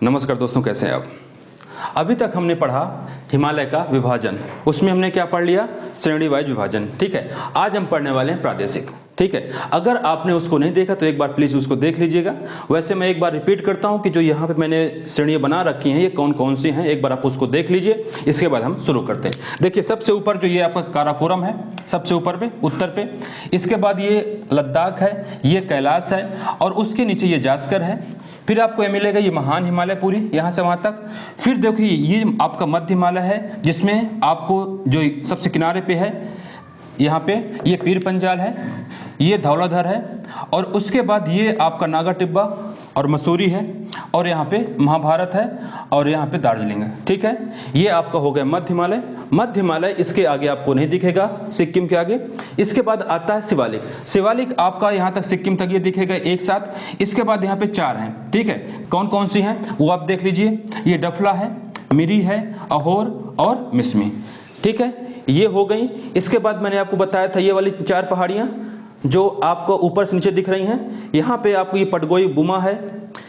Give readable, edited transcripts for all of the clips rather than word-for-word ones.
नमस्कार दोस्तों, कैसे हैं आप। अभी तक हमने पढ़ा हिमालय का विभाजन, उसमें हमने क्या पढ़ लिया, श्रेणी वाइज विभाजन। ठीक है, आज हम पढ़ने वाले हैं प्रादेशिक। ठीक है, अगर आपने उसको नहीं देखा तो एक बार प्लीज उसको देख लीजिएगा। वैसे मैं एक बार रिपीट करता हूं कि जो यहाँ पे मैंने श्रेणियां बना रखी हैं ये कौन कौन सी हैं, एक बार आप उसको देख लीजिए। इसके बाद हम शुरू करते हैं। देखिए, सबसे ऊपर जो ये आपका काराकोरम है, सबसे ऊपर पे उत्तर पे। इसके बाद ये लद्दाख है, ये कैलाश है, और उसके नीचे ये जास्कर है। फिर आपको ये मिलेगा ये महान हिमालय पूरी यहाँ से वहाँ तक। फिर देखिए ये आपका मध्य हिमालय है, जिसमें आपको जो सबसे किनारे पे है यहाँ पे ये पीर पंजाल है, ये धौलाधर है, और उसके बाद ये आपका नागा टिब्बा और मसूरी है, और यहाँ पे महाभारत है, और यहाँ पे दार्जिलिंग है। ठीक है, ये आपका हो गया मध्य हिमालय। मध्य हिमालय, इसके आगे आपको नहीं दिखेगा, सिक्किम के आगे। इसके बाद आता है शिवालिक। शिवालिक आपका यहाँ तक सिक्किम तक ये दिखेगा एक साथ। इसके बाद यहाँ पे 4 हैं। ठीक है, कौन कौन सी हैं वो आप देख लीजिए। ये डफला है, मिरी है, अहोर और मिसमी। ठीक है, ये हो गई। इसके बाद मैंने आपको बताया था ये वाली 4 पहाड़ियाँ जो आपको ऊपर से नीचे दिख रही हैं। यहाँ पे आपको ये पटगोई बुमा है,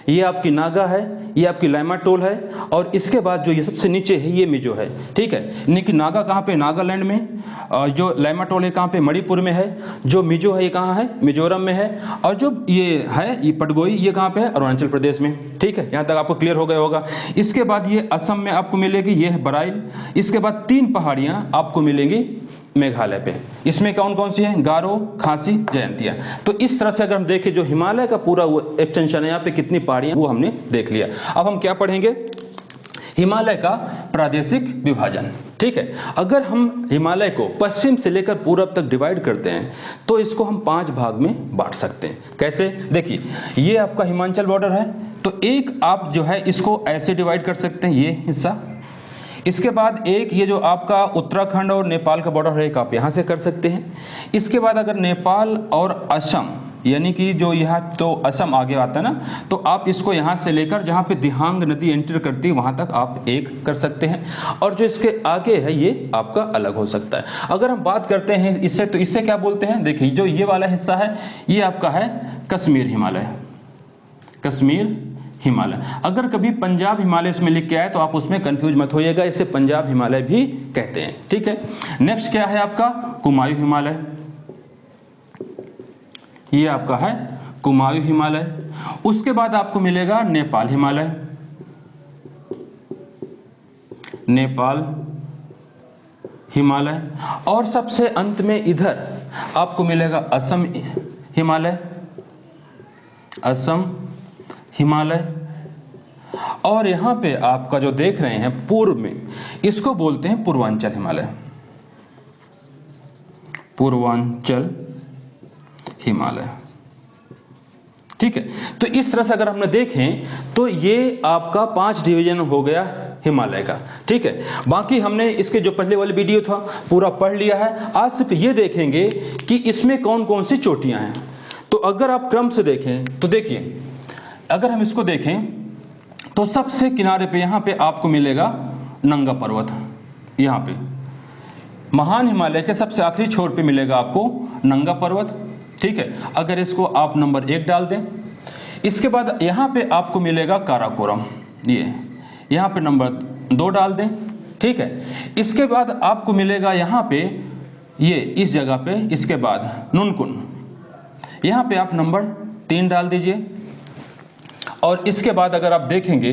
ये आपकी नागा है, ये आपकी लाइमाटोल है, और इसके बाद जो ये सबसे नीचे है ये मिजो है। ठीक है, यानी कि नागा कहाँ पे, नागालैंड में, जो लाइमाटोल है कहाँ पे, मणिपुर में है, जो मिजो है ये कहाँ है, मिजोरम में है, और जो ये है ये पटगोई ये कहाँ पे है, अरुणाचल प्रदेश में। ठीक है, यहाँ तक आपको क्लियर हो गया होगा। इसके बाद ये असम में आपको मिलेगी, ये है बराइल। इसके बाद 3 पहाड़ियाँ आपको मिलेंगी मेघालय पे। इसमें कौन कौन सी हैं, गारो, खासी, जयंतिया। तो इस तरह से अगर हम देखें जो हिमालय का पूरा एक्सटेंशन है, यहाँ पे कितनी पहाड़ियाँ वो हमने देख लिया। अब हम क्या पढ़ेंगे, हिमालय का प्रादेशिक विभाजन। ठीक है, अगर हम हिमालय को पश्चिम से लेकर पूरब तक डिवाइड करते हैं तो इसको हम 5 भाग में बांट सकते हैं। कैसे, देखिए ये आपका हिमाचल बॉर्डर है, तो एक आप जो है इसको ऐसे डिवाइड कर सकते हैं, ये हिस्सा। इसके बाद एक ये जो आपका उत्तराखंड और नेपाल का बॉर्डर है, एक आप यहाँ से कर सकते हैं। इसके बाद अगर नेपाल और असम, यानी कि जो यहाँ तो असम आगे आता है ना, तो आप इसको यहाँ से लेकर जहाँ पे दिहांग नदी एंटर करती है वहाँ तक आप एक कर सकते हैं, और जो इसके आगे है ये आपका अलग हो सकता है। अगर हम बात करते हैं इससे, तो इससे क्या बोलते हैं, देखिए जो ये वाला हिस्सा है ये आपका है कश्मीर हिमालय। कश्मीर हिमालय, अगर कभी पंजाब हिमालय इसमें लिख के आए तो आप उसमें कंफ्यूज मत होइएगा, इसे पंजाब हिमालय भी कहते हैं। ठीक है, नेक्स्ट क्या है आपका कुमायूं हिमालय। ये आपका है कुमायूं हिमालय। उसके बाद आपको मिलेगा नेपाल हिमालय, नेपाल हिमालय, और सबसे अंत में इधर आपको मिलेगा असम हिमालय, असम हिमालय। और यहां पे आपका जो देख रहे हैं पूर्व में, इसको बोलते हैं पूर्वांचल हिमालय, पूर्वांचल हिमालय। ठीक है, तो इस तरह से अगर हमने देखें तो ये आपका 5 डिवीजन हो गया हिमालय का। ठीक है, बाकी हमने इसके जो पहले वाली वीडियो था पूरा पढ़ लिया है। आज सिर्फ ये देखेंगे कि इसमें कौन कौन सी चोटियां हैं। तो अगर आप क्रम से देखें तो देखिए, अगर हम इसको देखें तो सबसे किनारे पे यहाँ पे आपको मिलेगा नंगा पर्वत, यहाँ पे महान हिमालय के सबसे आखिरी छोर पे मिलेगा आपको नंगा पर्वत। ठीक है, अगर इसको आप नंबर 1 डाल दें, इसके बाद यहाँ पे आपको मिलेगा काराकोरम, ये यहाँ पे नंबर 2 डाल दें। ठीक है, इसके बाद आपको मिलेगा यहाँ पे ये इस जगह पे, इसके बाद नुनकुन, यहाँ पे आप नंबर 3 डाल दीजिए। और इसके बाद अगर आप देखेंगे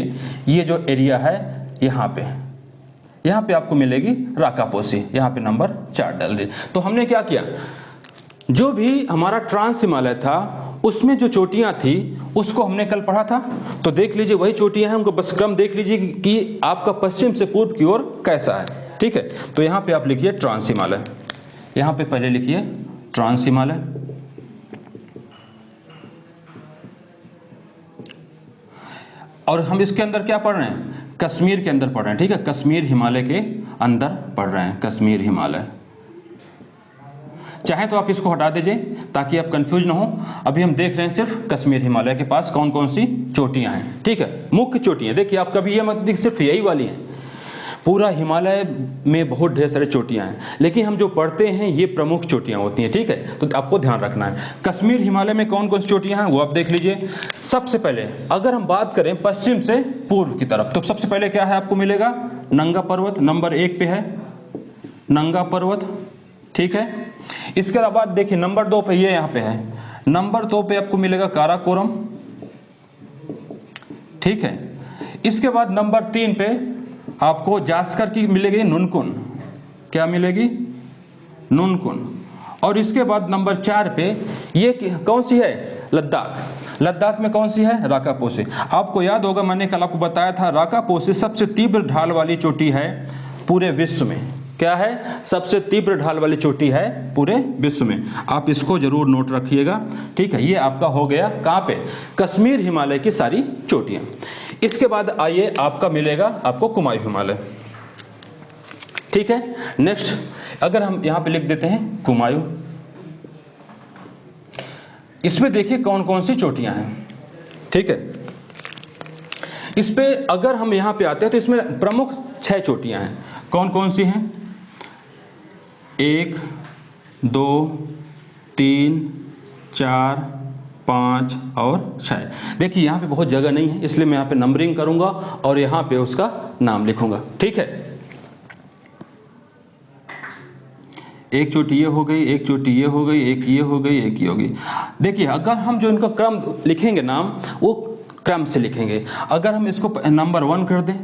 ये जो एरिया है यहाँ पे आपको मिलेगी राकापोसी, यहाँ पे नंबर 4 डाल दिए। तो हमने क्या किया, जो भी हमारा ट्रांस हिमालय था उसमें जो चोटियाँ थी उसको हमने कल पढ़ा था, तो देख लीजिए वही चोटियाँ हैं, उनको बस क्रम देख लीजिए कि आपका पश्चिम से पूर्व की ओर कैसा है। ठीक है, तो यहाँ पे आप लिखिए ट्रांस हिमालय, यहाँ पे पहले लिखिए ट्रांस हिमालय। और हम इसके अंदर क्या पढ़ रहे हैं, कश्मीर के अंदर पढ़ रहे हैं। ठीक है, कश्मीर हिमालय के अंदर पढ़ रहे हैं, कश्मीर हिमालय। चाहे तो आप इसको हटा दीजिए ताकि आप कंफ्यूज ना हो। अभी हम देख रहे हैं सिर्फ कश्मीर हिमालय के पास कौन कौन सी चोटियां हैं। ठीक है, मुख्य चोटियां देखिए, आप कभी ये मत देखिए सिर्फ यही वाली हैं। पूरा हिमालय में बहुत ढेर सारी चोटियां हैं, लेकिन हम जो पढ़ते हैं ये प्रमुख चोटियां होती हैं, ठीक है। तो आपको ध्यान रखना है कश्मीर हिमालय में कौन कौन सी चोटियां हैं वो आप देख लीजिए। सबसे पहले अगर हम बात करें पश्चिम से पूर्व की तरफ, तो सबसे पहले क्या है आपको मिलेगा, नंगा पर्वत नंबर 1 पे है, नंगा पर्वत, ठीक है। इसके बाद देखिए नंबर 2 पे ये यहाँ पे है, नंबर 2 पे आपको मिलेगा काराकोरम, ठीक है। इसके बाद नंबर 3 पे आपको जास्कर की मिलेगी नुनकुन, क्या मिलेगी, नुनकुन। और इसके बाद नंबर 4 पे ये कौन सी है, लद्दाख। लद्दाख में कौन सी है, राकापोसे। आपको याद होगा मैंने कल आपको बताया था राकापोसे सबसे तीव्र ढाल वाली चोटी है पूरे विश्व में। क्या है, सबसे तीव्र ढाल वाली चोटी है पूरे विश्व में। आप इसको जरूर नोट रखिएगा, ठीक है। ये आपका हो गया कहाँ पे, कश्मीर हिमालय की सारी चोटियां। इसके बाद आइए आपका मिलेगा आपको कुमायूं हिमालय, ठीक है। नेक्स्ट अगर हम यहां पे लिख देते हैं कुमायूं, इसमें देखिए कौन कौन सी चोटियां हैं, ठीक है। इस पे अगर हम यहां पे आते हैं तो इसमें प्रमुख 6 चोटियां हैं। कौन कौन सी हैं, 1 2 3 4 5 और 6। देखिए यहाँ पे बहुत जगह नहीं है इसलिए मैं यहाँ पे नंबरिंग करूंगा और यहाँ पे उसका नाम लिखूंगा, ठीक है। एक चोटी ये हो गई, एक चोटी ये हो गई, एक ये हो गई, एक ये हो गई। देखिए अगर हम जो इनका क्रम लिखेंगे नाम, वो क्रम से लिखेंगे। अगर हम इसको नंबर 1 कर दें,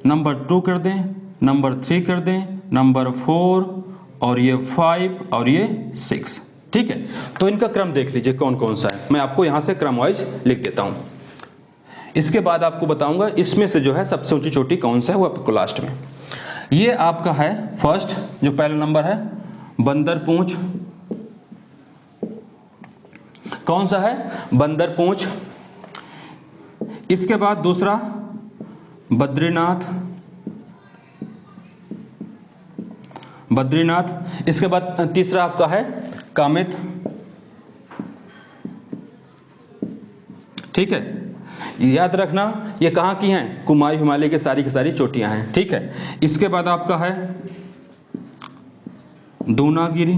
नंबर 2 कर दें, नंबर 3 कर दें, नंबर 4 और ये 5 और ये 6, ठीक है। तो इनका क्रम देख लीजिए कौन कौन सा है। मैं आपको यहां से क्रम वाइज लिख देता हूं। इसके बाद आपको बताऊंगा इसमें से जो है सबसे ऊंची चोटी कौन सा है, वो आपको लास्ट में। ये आपका है फर्स्ट, जो पहला नंबर है बंदरपूंछ। कौन सा है, बंदरपूंछ। इसके बाद दूसरा बद्रीनाथ, बद्रीनाथ। इसके बाद तीसरा आपका है कामित, ठीक है। याद रखना ये कहाँ की हैं, कुमायूं हिमालय की सारी चोटियां हैं, ठीक है। इसके बाद आपका है दूनागिरी।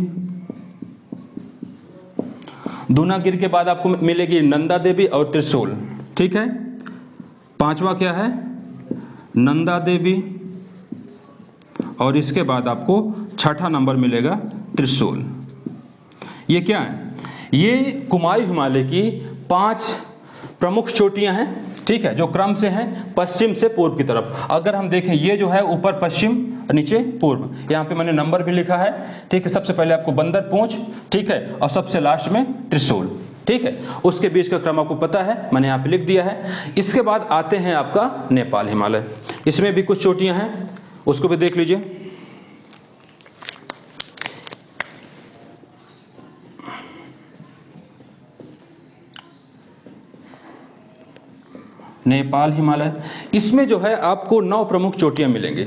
दूनागिरी के बाद आपको मिलेगी नंदा देवी और त्रिशूल, ठीक है। पांचवा क्या है, नंदा देवी। और इसके बाद आपको छठा नंबर मिलेगा त्रिशूल। ये क्या है, ये कुमायूं हिमालय की 5 प्रमुख चोटियां हैं, ठीक है, जो क्रम से हैं पश्चिम से पूर्व की तरफ। अगर हम देखें ये जो है ऊपर पश्चिम, नीचे पूर्व, यहाँ पे मैंने नंबर भी लिखा है, ठीक है। सबसे पहले आपको बंदरपूंछ, ठीक है, और सबसे लास्ट में त्रिशूल, ठीक है। उसके बीच का क्रम आपको पता है, मैंने यहाँ पे लिख दिया है। इसके बाद आते हैं आपका नेपाल हिमालय। इसमें भी कुछ चोटियां हैं, उसको भी देख लीजिए। नेपाल हिमालय, इसमें जो है आपको 9 प्रमुख चोटियां मिलेंगी,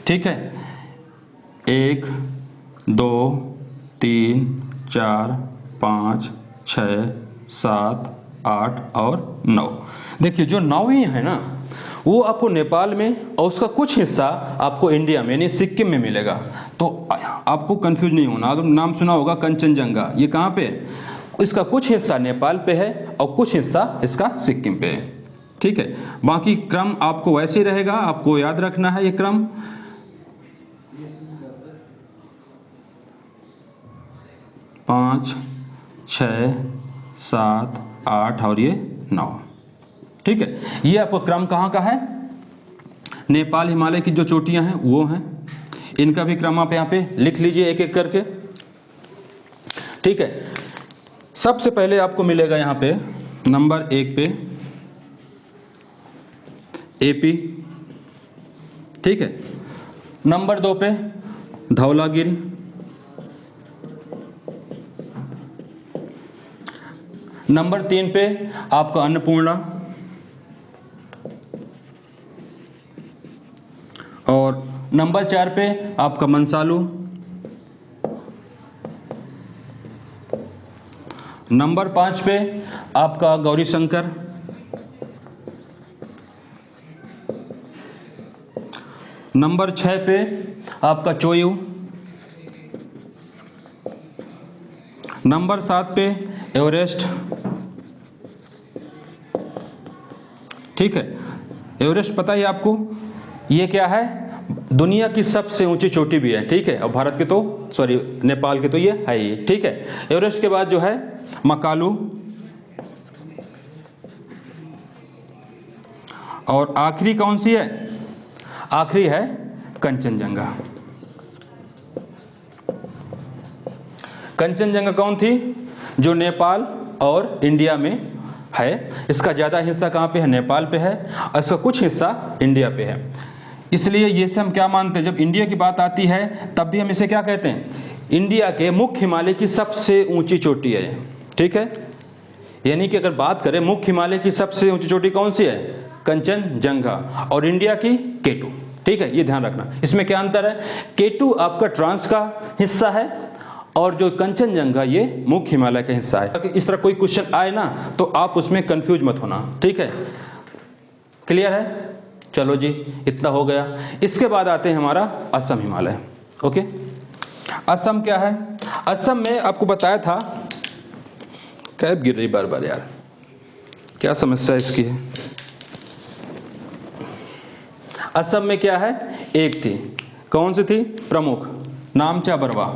ठीक है। 1 2 3 4 5 6 7 8 और 9। देखिए जो 9वीं है ना, वो आपको नेपाल में और उसका कुछ हिस्सा आपको इंडिया में यानी सिक्किम में मिलेगा। तो आपको कंफ्यूज नहीं होना। अगर नाम सुना होगा कंचनजंगा, ये कहाँ पे है, इसका कुछ हिस्सा नेपाल पे है और कुछ हिस्सा इसका सिक्किम पे है, ठीक है। बाकी क्रम आपको वैसे ही रहेगा, आपको याद रखना है ये क्रम। पाँच, 6, 7, 8 और ये 9, ठीक है। ये आपको क्रम कहाँ का है, नेपाल हिमालय की जो चोटियां हैं वो हैं। इनका भी क्रम आप यहाँ पे लिख लीजिए एक एक करके, ठीक है। सबसे पहले आपको मिलेगा यहाँ पे नंबर 1 पे एपी, ठीक है। नंबर 2 पे धौलागिरी, नंबर 3 पे आपका अन्नपूर्णा, और नंबर 4 पे आपका मंसालू, नंबर 5 पे आपका गौरी शंकर, नंबर 6 पे आपका चोयू, नंबर 7 पे एवरेस्ट, ठीक है। एवरेस्ट पता है आपको, ये क्या है, दुनिया की सबसे ऊंची चोटी भी है, ठीक है। और भारत के तो सॉरी नेपाल के तो ये है ही, ठीक है। एवरेस्ट के बाद जो है मकालू, और आखिरी कौन सी है, आखिरी है कंचनजंगा। कंचनजंगा कौन थी, जो नेपाल और इंडिया में है। इसका ज़्यादा हिस्सा कहाँ पे है, नेपाल पे है, और इसका कुछ हिस्सा इंडिया पे है। इसलिए ये से हम क्या मानते हैं, जब इंडिया की बात आती है तब भी हम इसे क्या कहते हैं, इंडिया के मुख्य हिमालय की सबसे ऊंची चोटी है, ठीक है। यानी कि अगर बात करें मुख्य हिमालय की सबसे ऊंची चोटी कौन सी है, कंचनजंगा, और इंडिया की केटू, ठीक है। ये ध्यान रखना, इसमें क्या अंतर है, केटू आपका ट्रांस का हिस्सा है और जो कंचनजंगा ये मुख्य हिमालय का हिस्सा है। इस तरह कोई क्वेश्चन आए ना तो आप उसमें कंफ्यूज मत होना, ठीक है। क्लियर है, चलो जी इतना हो गया। इसके बाद आते हैं हमारा असम हिमालय, ओके। असम क्या है, असम में आपको बताया था, कैब गिर रही बार बार यार, क्या समस्या इसकी है। असम में क्या है, एक थी, कौन सी थी, प्रमुख, नामचा बरवा,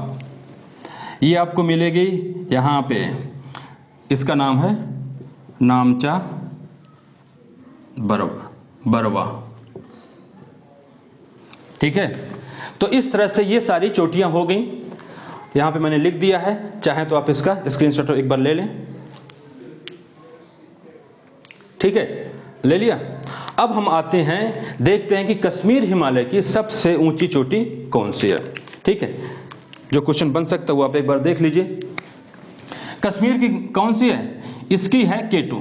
ये आपको मिलेगी यहाँ पे, इसका नाम है नामचा बरवा, ठीक है। तो इस तरह से ये सारी चोटियां हो गई, यहां पे मैंने लिख दिया है, चाहे तो आप इसका स्क्रीनशॉट एक बार ले लें, ठीक है, ले लिया। अब हम आते हैं, देखते हैं कि कश्मीर हिमालय की सबसे ऊंची चोटी कौन सी है, ठीक है। जो क्वेश्चन बन सकता है वो आप एक बार देख लीजिए। कश्मीर की कौन सी है, इसकी है केटू,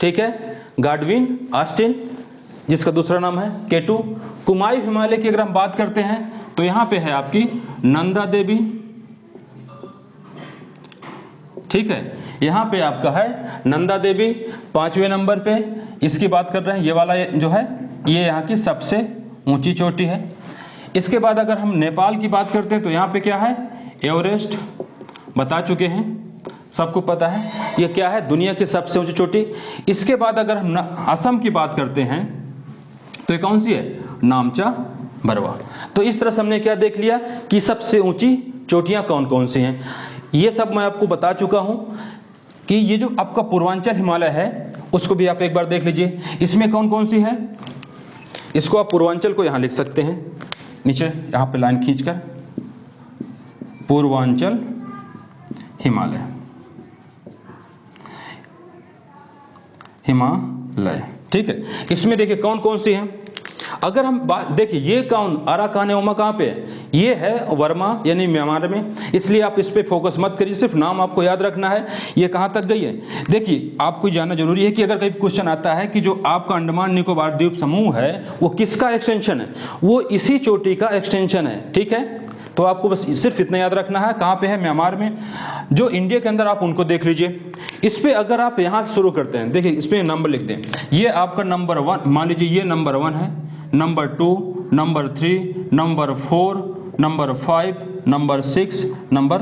ठीक है, गाडविन ऑस्टिन जिसका दूसरा नाम है केटू। कुमायूं हिमालय की अगर हम बात करते हैं तो यहां पे है आपकी नंदा देवी, ठीक है, यहां पे आपका है नंदा देवी 5वें नंबर पे, इसकी बात कर रहे हैं, ये वाला जो है ये यहाँ की सबसे ऊंची चोटी है। इसके बाद अगर हम नेपाल की बात करते हैं तो यहाँ पे क्या है, एवरेस्ट, बता चुके हैं, सबको पता है ये क्या है, दुनिया की सबसे ऊंची चोटी। इसके बाद अगर हम असम की बात करते हैं तो ये कौन सी है, नामचा बरवा। तो इस तरह से हमने क्या देख लिया कि सबसे ऊंची चोटियां कौन कौन सी हैं। ये सब मैं आपको बता चुका हूं कि ये जो आपका पूर्वांचल हिमालय है उसको भी आप एक बार देख लीजिए, इसमें कौन कौन सी है। इसको आप पूर्वांचल को यहां लिख सकते हैं, नीचे यहां पे लाइन खींचकर, पूर्वांचल हिमालय, हिमालय, ठीक है। इसमें देखिए कौन कौन सी हैं। अगर हम बात देखिए, ये कौन अराकानेउमा कहाँ पे है, ये है वर्मा यानी म्यांमार में, इसलिए आप इस पे फोकस मत करिए, सिर्फ नाम आपको याद रखना है ये कहाँ तक गई है। देखिए आपको जानना जरूरी है कि अगर कहीं क्वेश्चन आता है कि जो आपका अंडमान निकोबार द्वीप समूह है वो किसका एक्सटेंशन है, वो इसी चोटी का एक्सटेंशन है, ठीक है। तो आपको बस सिर्फ इतना याद रखना है, कहाँ पे है, म्यांमार में। जो इंडिया के अंदर आप उनको देख लीजिए। इस पे अगर आप यहाँ से शुरू करते हैं, देखिए इस पे नंबर लिख दें, ये आपका नंबर 1, मान लीजिए ये नंबर 1 है, number 2, number 3, number 4, number 5, number 6, number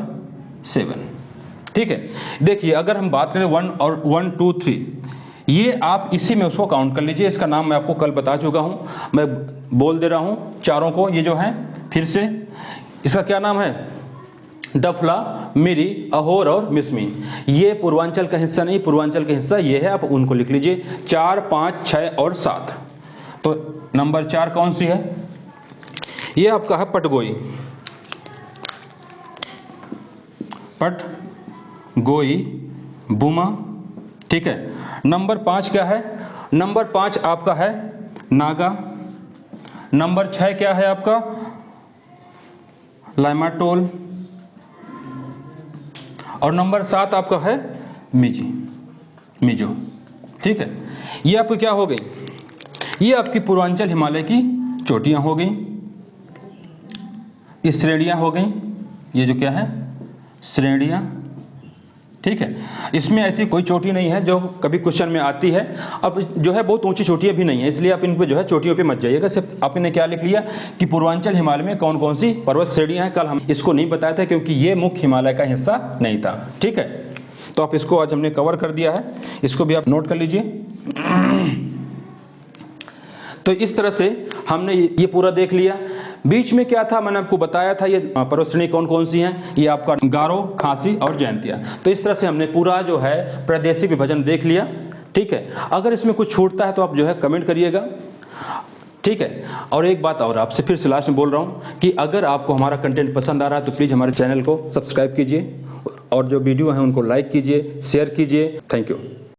7, ठीक है। देखिए अगर हम बात करें 1 2 3, ये आप इसी में उसको काउंट कर लीजिए। इसका नाम मैं आपको कल बता चुका हूँ, मैं बोल दे रहा हूँ चारों को, ये जो है फिर से, इसका क्या नाम है, डफला, मिरी, अहोर और मिसमी। ये पूर्वांचल का हिस्सा नहीं, पूर्वांचल का हिस्सा ये है, आप उनको लिख लीजिए 4, 5, 6 और 7। तो नंबर 4 कौन सी है, ये आपका है पटगोई, पटगोई बुमा, ठीक है। नंबर 5 क्या है, नंबर 5 आपका है नागा। नंबर 6 क्या है आपका, लाइमाटोल, और नंबर 7 आपका है मिजो, ठीक है। ये आपको क्या हो गई, ये आपकी पूर्वांचल हिमालय की चोटियां हो गई, ये श्रेणियां हो गई, ये जो क्या है श्रेणियां, ठीक है। इसमें ऐसी कोई चोटी नहीं है जो कभी क्वेश्चन में आती है। अब जो है बहुत ऊंची चोटियाँ भी नहीं है, इसलिए आप इन पे जो है चोटियों पे मत जाइएगा। सिर्फ आपने क्या लिख लिया कि पूर्वांचल हिमालय में कौन कौन सी पर्वत श्रेणियाँ हैं। कल हम इसको नहीं बताया था क्योंकि ये मुख्य हिमालय का हिस्सा नहीं था, ठीक है। तो आप इसको आज हमने कवर कर दिया है, इसको भी आप नोट कर लीजिए। तो इस तरह से हमने ये पूरा देख लिया। बीच में क्या था, मैंने आपको बताया था ये पर्वत श्रेणी कौन कौन सी हैं। ये आपका गारो, खासी और जयंतिया। तो इस तरह से हमने पूरा जो है प्रादेशिक विभाजन देख लिया, ठीक है। अगर इसमें कुछ छूटता है तो आप जो है कमेंट करिएगा, ठीक है। और एक बात और आपसे फिर से लास्ट में बोल रहा हूँ कि अगर आपको हमारा कंटेंट पसंद आ रहा है तो प्लीज़ हमारे चैनल को सब्सक्राइब कीजिए और जो वीडियो हैं उनको लाइक कीजिए, शेयर कीजिए। Thank you.